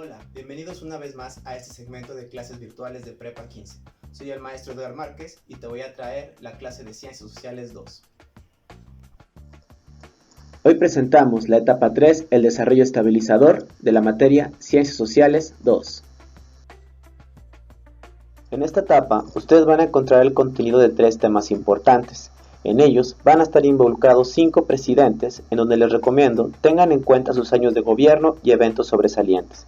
Hola, bienvenidos una vez más a este segmento de clases virtuales de Prepa 15. Soy el maestro Eduardo Márquez y te voy a traer la clase de Ciencias Sociales 2. Hoy presentamos la etapa 3, el desarrollo estabilizador de la materia Ciencias Sociales 2. En esta etapa, ustedes van a encontrar el contenido de 3 temas importantes. En ellos van a estar involucrados 5 presidentes, en donde les recomiendo tengan en cuenta sus años de gobierno y eventos sobresalientes.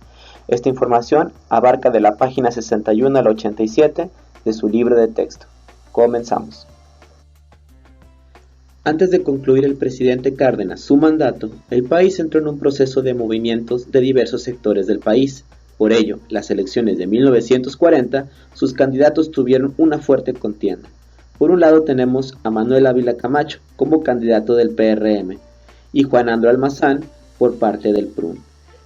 Esta información abarca de la página 61 al 87 de su libro de texto. Comenzamos. Antes de concluir el presidente Cárdenas su mandato, el país entró en un proceso de movimientos de diversos sectores del país. Por ello, las elecciones de 1940, sus candidatos tuvieron una fuerte contienda. Por un lado tenemos a Manuel Ávila Camacho como candidato del PRM y Juan Andreu Almazán por parte del PRUM,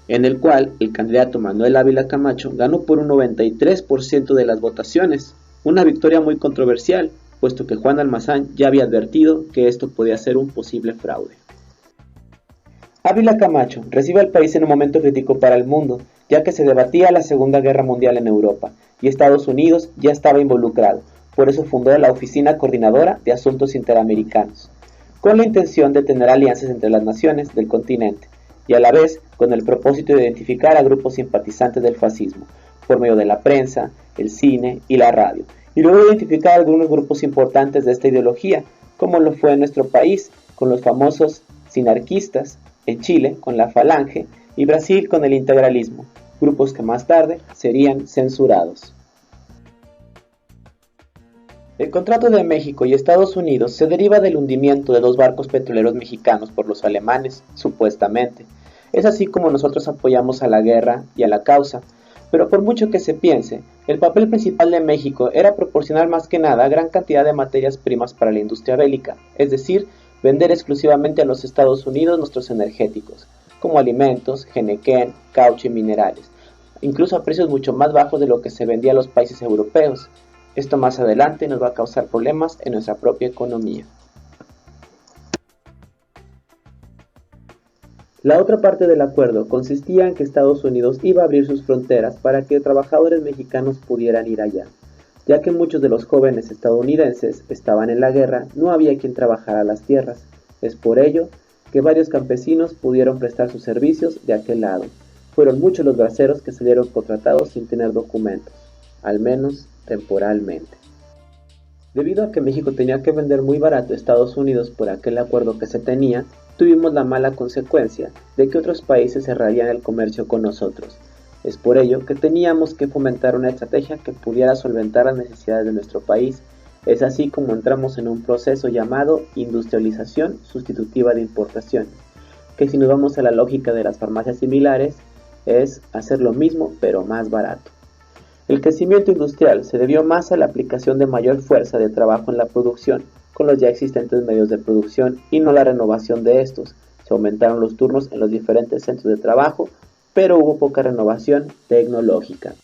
en el cual el candidato Manuel Ávila Camacho ganó por un 93% de las votaciones, una victoria muy controversial, puesto que Juan Almazán ya había advertido que esto podía ser un posible fraude. Ávila Camacho recibe al país en un momento crítico para el mundo, ya que se debatía la Segunda Guerra Mundial en Europa, y Estados Unidos ya estaba involucrado, por eso fundó la Oficina Coordinadora de Asuntos Interamericanos, con la intención de tener alianzas entre las naciones del continente, y a la vez con el propósito de identificar a grupos simpatizantes del fascismo, por medio de la prensa, el cine y la radio, y luego identificar algunos grupos importantes de esta ideología, como lo fue en nuestro país con los famosos sinarquistas, en Chile con la Falange y Brasil con el integralismo, grupos que más tarde serían censurados. El contrato de México y Estados Unidos se deriva del hundimiento de 2 barcos petroleros mexicanos por los alemanes, supuestamente. Es así como nosotros apoyamos a la guerra y a la causa, pero por mucho que se piense, el papel principal de México era proporcionar más que nada gran cantidad de materias primas para la industria bélica, es decir, vender exclusivamente a los Estados Unidos nuestros energéticos, como alimentos, genequén, caucho y minerales, incluso a precios mucho más bajos de lo que se vendía a los países europeos. Esto más adelante nos va a causar problemas en nuestra propia economía. La otra parte del acuerdo consistía en que Estados Unidos iba a abrir sus fronteras para que trabajadores mexicanos pudieran ir allá. Ya que muchos de los jóvenes estadounidenses estaban en la guerra, no había quien trabajara las tierras. Es por ello que varios campesinos pudieron prestar sus servicios de aquel lado. Fueron muchos los braceros que salieron contratados sin tener documentos, al menos temporalmente. Debido a que México tenía que vender muy barato a Estados Unidos por aquel acuerdo que se tenía, tuvimos la mala consecuencia de que otros países cerrarían el comercio con nosotros. Es por ello que teníamos que fomentar una estrategia que pudiera solventar las necesidades de nuestro país. Es así como entramos en un proceso llamado industrialización sustitutiva de importaciones, que si nos vamos a la lógica de las farmacias similares, es hacer lo mismo pero más barato. El crecimiento industrial se debió más a la aplicación de mayor fuerza de trabajo en la producción, con los ya existentes medios de producción y no la renovación de estos. Se aumentaron los turnos en los diferentes centros de trabajo, pero hubo poca renovación tecnológica.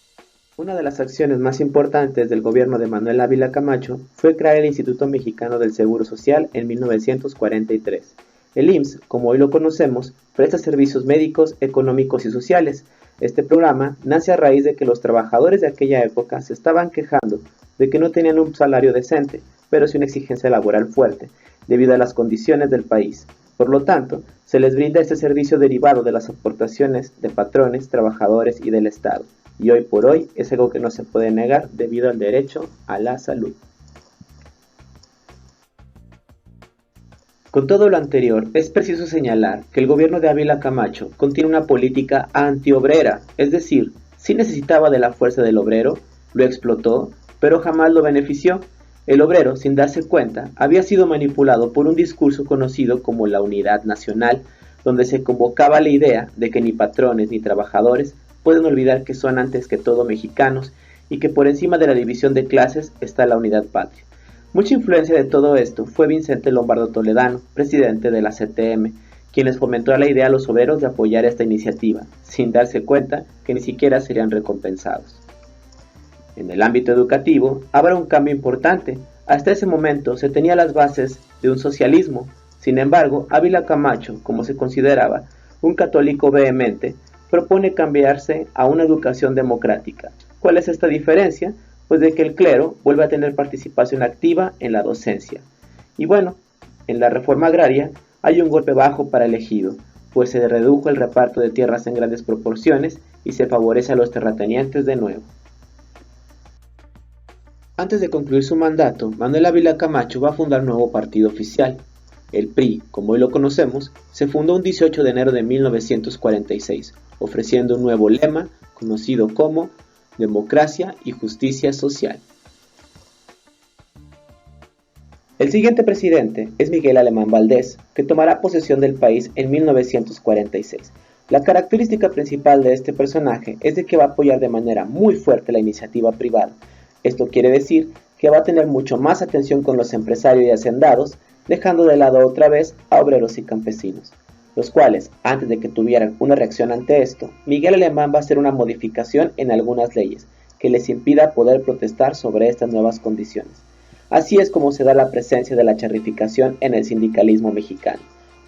Una de las acciones más importantes del gobierno de Manuel Ávila Camacho fue crear el Instituto Mexicano del Seguro Social en 1943. El IMSS, como hoy lo conocemos, presta servicios médicos, económicos y sociales. Este programa nace a raíz de que los trabajadores de aquella época se estaban quejando de que no tenían un salario decente, pero sí una exigencia laboral fuerte, debido a las condiciones del país. Por lo tanto, se les brinda este servicio derivado de las aportaciones de patrones, trabajadores y del Estado. Y hoy por hoy es algo que no se puede negar debido al derecho a la salud. Con todo lo anterior, es preciso señalar que el gobierno de Ávila Camacho contiene una política antiobrera, es decir, sí necesitaba de la fuerza del obrero, lo explotó, pero jamás lo benefició. El obrero, sin darse cuenta, había sido manipulado por un discurso conocido como la unidad nacional, donde se convocaba la idea de que ni patrones ni trabajadores pueden olvidar que son antes que todo mexicanos y que por encima de la división de clases está la unidad patria. Mucha influencia de todo esto fue Vicente Lombardo Toledano, presidente de la CTM, quien les fomentó la idea a los obreros de apoyar esta iniciativa, sin darse cuenta que ni siquiera serían recompensados. En el ámbito educativo, habrá un cambio importante. Hasta ese momento se tenía las bases de un socialismo. Sin embargo, Ávila Camacho, como se consideraba un católico vehemente, propone cambiarse a una educación democrática. ¿Cuál es esta diferencia? Pues de que el clero vuelve a tener participación activa en la docencia. Y bueno, en la reforma agraria hay un golpe bajo para el ejido, pues se redujo el reparto de tierras en grandes proporciones y se favorece a los terratenientes de nuevo. Antes de concluir su mandato, Manuel Ávila Camacho va a fundar un nuevo partido oficial. El PRI, como hoy lo conocemos, se fundó un 18 de enero de 1946, ofreciendo un nuevo lema conocido como Democracia y Justicia Social. El siguiente presidente es Miguel Alemán Valdés, que tomará posesión del país en 1946. La característica principal de este personaje es de que va a apoyar de manera muy fuerte la iniciativa privada. Esto quiere decir que va a tener mucho más atención con los empresarios y hacendados, dejando de lado otra vez a obreros y campesinos, los cuales, antes de que tuvieran una reacción ante esto, Miguel Alemán va a hacer una modificación en algunas leyes que les impida poder protestar sobre estas nuevas condiciones. Así es como se da la presencia de la charrificación en el sindicalismo mexicano,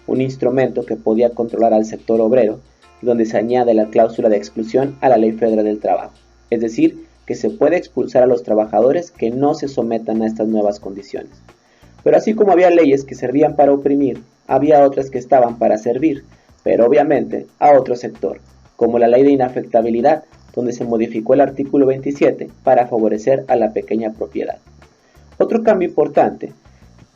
un instrumento que podía controlar al sector obrero, donde se añade la cláusula de exclusión a la Ley Federal del Trabajo, es decir, que se puede expulsar a los trabajadores que no se sometan a estas nuevas condiciones. Pero así como había leyes que servían para oprimir, había otras que estaban para servir, pero obviamente a otro sector, como la Ley de Inafectabilidad, donde se modificó el artículo 27 para favorecer a la pequeña propiedad. Otro cambio importante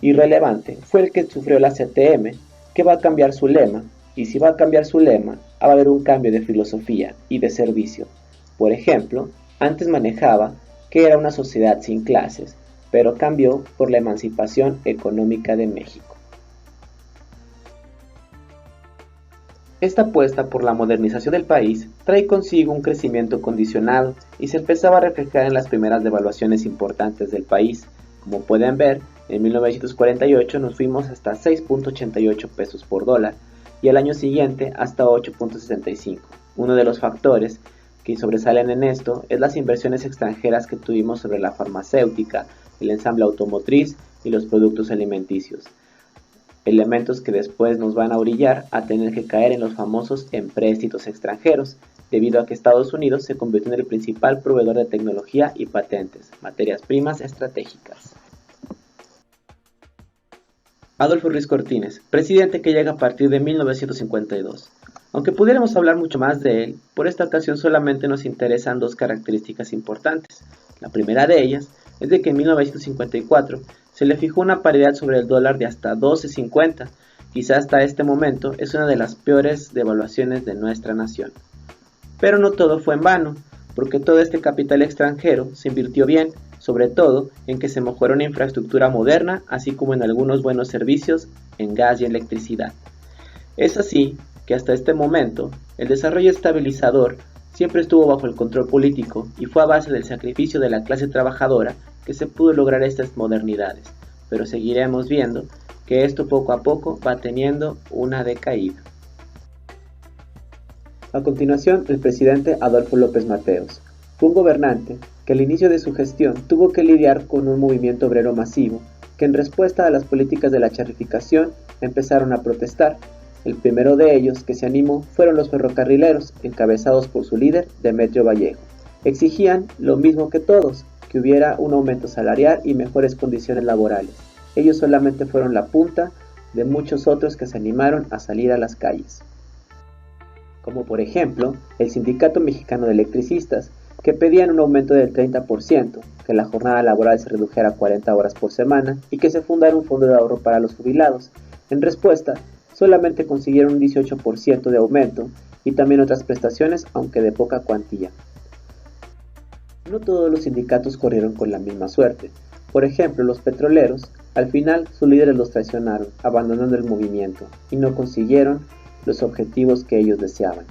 y relevante fue el que sufrió la CTM, que va a cambiar su lema, y si va a cambiar su lema, va a haber un cambio de filosofía y de servicio. Por ejemplo, antes manejaba que era una sociedad sin clases, pero cambió por la emancipación económica de México. Esta apuesta por la modernización del país trae consigo un crecimiento condicionado y se empezaba a reflejar en las primeras devaluaciones importantes del país. Como pueden ver, en 1948 nos fuimos hasta 6.88 pesos por dólar y al año siguiente hasta 8.65. Uno de los factores que sobresalen en esto es las inversiones extranjeras que tuvimos sobre la farmacéutica, el ensamble automotriz y los productos alimenticios, elementos que después nos van a orillar a tener que caer en los famosos empréstitos extranjeros, debido a que Estados Unidos se convirtió en el principal proveedor de tecnología y patentes, materias primas estratégicas. Adolfo Ruiz Cortines, presidente que llega a partir de 1952. Aunque pudiéramos hablar mucho más de él, por esta ocasión solamente nos interesan dos características importantes. La primera de ellas es de que en 1954 se le fijó una paridad sobre el dólar de hasta 12.50, quizá hasta este momento es una de las peores devaluaciones de nuestra nación. Pero no todo fue en vano, porque todo este capital extranjero se invirtió bien, sobre todo en que se mejoró una infraestructura moderna, así como en algunos buenos servicios en gas y electricidad. Es así que hasta este momento, el desarrollo estabilizador siempre estuvo bajo el control político y fue a base del sacrificio de la clase trabajadora que se pudo lograr estas modernidades, pero seguiremos viendo que esto poco a poco va teniendo una decaída. A continuación, el presidente Adolfo López Mateos fue un gobernante que al inicio de su gestión tuvo que lidiar con un movimiento obrero masivo que en respuesta a las políticas de la charrificación empezaron a protestar. El primero de ellos que se animó fueron los ferrocarrileros, encabezados por su líder, Demetrio Vallejo. Exigían lo mismo que todos, que hubiera un aumento salarial y mejores condiciones laborales. Ellos solamente fueron la punta de muchos otros que se animaron a salir a las calles. Como por ejemplo, el Sindicato Mexicano de Electricistas, que pedían un aumento del 30%, que la jornada laboral se redujera a 40 horas por semana y que se fundara un fondo de ahorro para los jubilados. En respuesta, solamente consiguieron un 18% de aumento y también otras prestaciones, aunque de poca cuantía. No todos los sindicatos corrieron con la misma suerte. Por ejemplo, los petroleros, al final sus líderes los traicionaron, abandonando el movimiento, y no consiguieron los objetivos que ellos deseaban.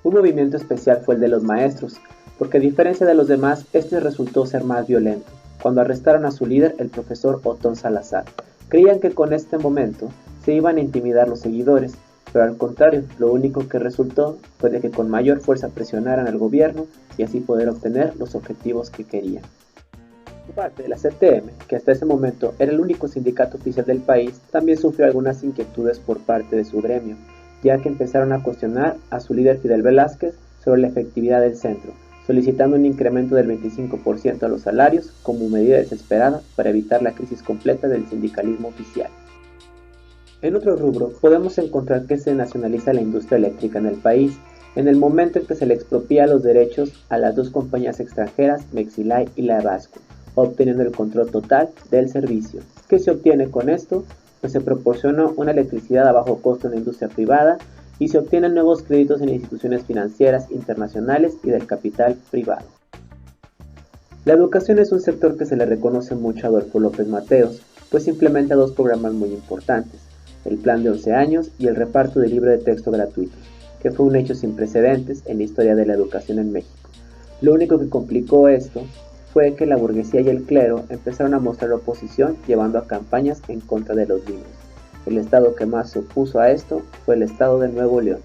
Un movimiento especial fue el de los maestros, porque a diferencia de los demás, este resultó ser más violento, cuando arrestaron a su líder, el profesor Otón Salazar. Creían que con este momento se iban a intimidar los seguidores, pero al contrario, lo único que resultó fue de que con mayor fuerza presionaran al gobierno y así poder obtener los objetivos que querían. Por parte de la CTM, que hasta ese momento era el único sindicato oficial del país, también sufrió algunas inquietudes por parte de su gremio, ya que empezaron a cuestionar a su líder Fidel Velázquez sobre la efectividad del centro, solicitando un incremento del 25% a los salarios como medida desesperada para evitar la crisis completa del sindicalismo oficial. En otro rubro, podemos encontrar que se nacionaliza la industria eléctrica en el país, en el momento en que se le expropia los derechos a las dos compañías extranjeras, Mexilay y la Ebasco, obteniendo el control total del servicio. ¿Qué se obtiene con esto? Pues se proporciona una electricidad a bajo costo en la industria privada y se obtienen nuevos créditos en instituciones financieras internacionales y del capital privado. La educación es un sector que se le reconoce mucho a Adolfo López Mateos, pues implementa dos programas muy importantes, el Plan de 11 años y el reparto de libro de texto gratuito, que fue un hecho sin precedentes en la historia de la educación en México. Lo único que complicó esto fue que la burguesía y el clero empezaron a mostrar oposición llevando a campañas en contra de los libros. El estado que más se opuso a esto fue el estado de Nuevo León.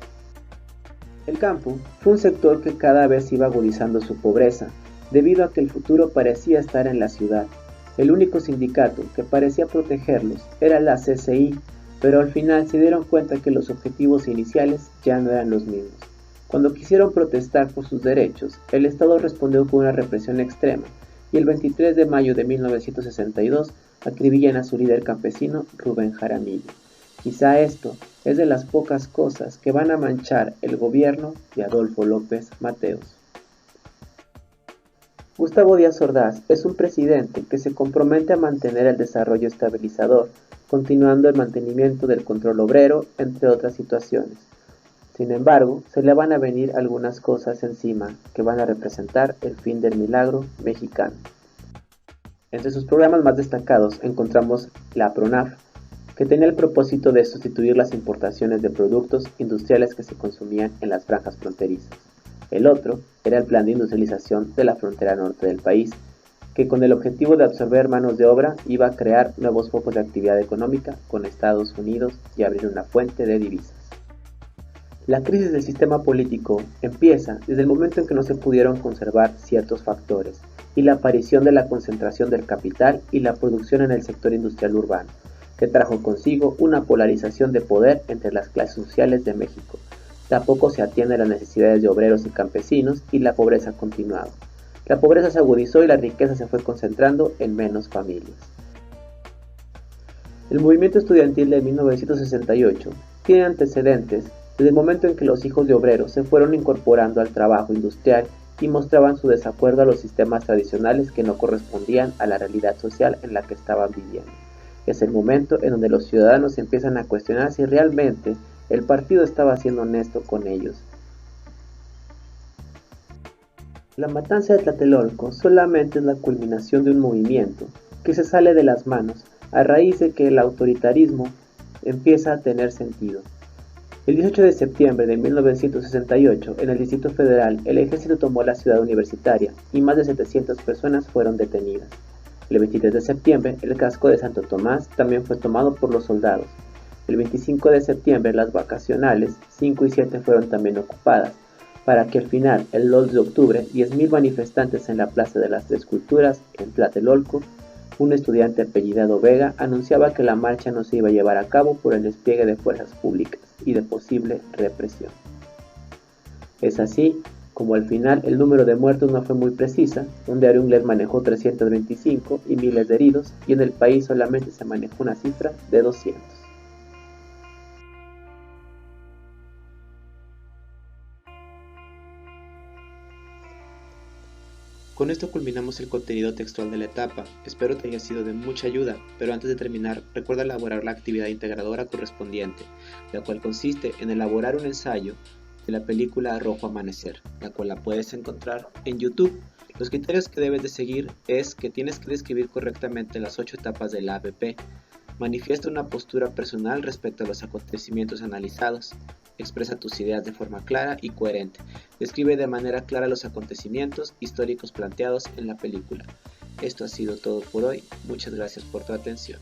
El campo fue un sector que cada vez iba agudizando su pobreza, debido a que el futuro parecía estar en la ciudad. El único sindicato que parecía protegerlos era la CCI, pero al final se dieron cuenta que los objetivos iniciales ya no eran los mismos. Cuando quisieron protestar por sus derechos, el Estado respondió con una represión extrema, y el 23 de mayo de 1962 acribillan a su líder campesino Rubén Jaramillo. Quizá esto es de las pocas cosas que van a manchar el gobierno de Adolfo López Mateos. Gustavo Díaz Ordaz es un presidente que se compromete a mantener el desarrollo estabilizador, continuando el mantenimiento del control obrero, entre otras situaciones. Sin embargo, se le van a venir algunas cosas encima que van a representar el fin del milagro mexicano. Entre sus programas más destacados encontramos la PRONAF, que tenía el propósito de sustituir las importaciones de productos industriales que se consumían en las franjas fronterizas. El otro era el Plan de Industrialización de la Frontera Norte del país, que con el objetivo de absorber manos de obra iba a crear nuevos focos de actividad económica con Estados Unidos y abrir una fuente de divisas. La crisis del sistema político empieza desde el momento en que no se pudieron conservar ciertos factores y la aparición de la concentración del capital y la producción en el sector industrial urbano, que trajo consigo una polarización de poder entre las clases sociales de México. Tampoco se atiende a las necesidades de obreros y campesinos y la pobreza ha continuado. La pobreza se agudizó y la riqueza se fue concentrando en menos familias. El movimiento estudiantil de 1968 tiene antecedentes desde el momento en que los hijos de obreros se fueron incorporando al trabajo industrial y mostraban su desacuerdo a los sistemas tradicionales que no correspondían a la realidad social en la que estaban viviendo. Es el momento en donde los ciudadanos empiezan a cuestionar si realmente el partido estaba siendo honesto con ellos. La matanza de Tlatelolco solamente es la culminación de un movimiento que se sale de las manos a raíz de que el autoritarismo empieza a tener sentido. El 18 de septiembre de 1968, en el Distrito Federal, el ejército tomó la ciudad universitaria y más de 700 personas fueron detenidas. El 23 de septiembre, el casco de Santo Tomás también fue tomado por los soldados. El 25 de septiembre, las vacacionales 5 y 7 fueron también ocupadas, para que al final, el 2 de octubre, 10.000 manifestantes en la Plaza de las Tres Culturas, en Tlatelolco, un estudiante apellidado Vega anunciaba que la marcha no se iba a llevar a cabo por el despliegue de fuerzas públicas y de posible represión. Es así como al final el número de muertos no fue muy precisa, un diario inglés manejó 325 y miles de heridos, y en el país solamente se manejó una cifra de 200. Con esto culminamos el contenido textual de la etapa. Espero te haya sido de mucha ayuda, pero antes de terminar, recuerda elaborar la actividad integradora correspondiente, la cual consiste en elaborar un ensayo de la película Rojo Amanecer, la cual la puedes encontrar en YouTube. Los criterios que debes de seguir es que tienes que describir correctamente las 8 etapas de la ABP, manifiesta una postura personal respecto a los acontecimientos analizados, expresa tus ideas de forma clara y coherente, describe de manera clara los acontecimientos históricos planteados en la película. Esto ha sido todo por hoy, muchas gracias por tu atención.